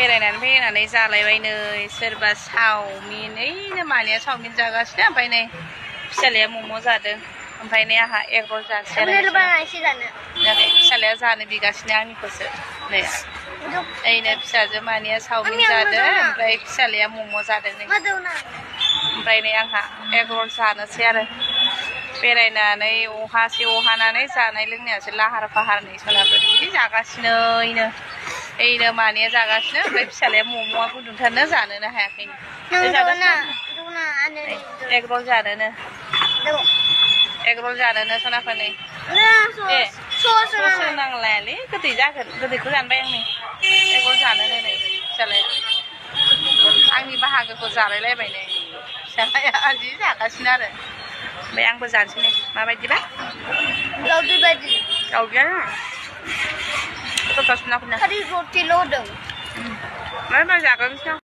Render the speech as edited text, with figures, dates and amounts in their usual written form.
बेरायनानै फैनानै जालायबाय नै सोरबा चावमिन ओइनो मानिया चावमिन जागासिनो ओमफ्राय नै फिसालाया मम' जादों ओमफ्राय नै आंहा एग रल जानोसै आरो फिसालाया जानो बिगासिनो आंनिखौसो नै ओइनो फिसाजो मानिया चावमिन जादों ओमफ्राय फिसालाया मम' जादों नै ओमफ्राय नै आंहा एग रल जानोसै आरो बेरायनानै अहासे अहानानै जानाय लोंनायासो लाहार फाहार नै सनाफोर बिदि जागासिनो ओइनो मानिया जागासिनो ओमफ्य फिसालाया मम'आ गुदुंथारनो जानोनो हायाखैनो एग रल जानोनो सनाफोर नै सस नांलायालै गोदै जागोन गोदैखौ जानबाय आं नै एग रल जानोनो नै फिसालाया आंनि बाहागोखौ जालायलायबाय नै फिसालाया जि जागासिनो आरो ओमफ्राय आंबो जानोसै नै माबायदिबा गावदियानो गोथावसिन खालि रटिल' होदों मा जागोन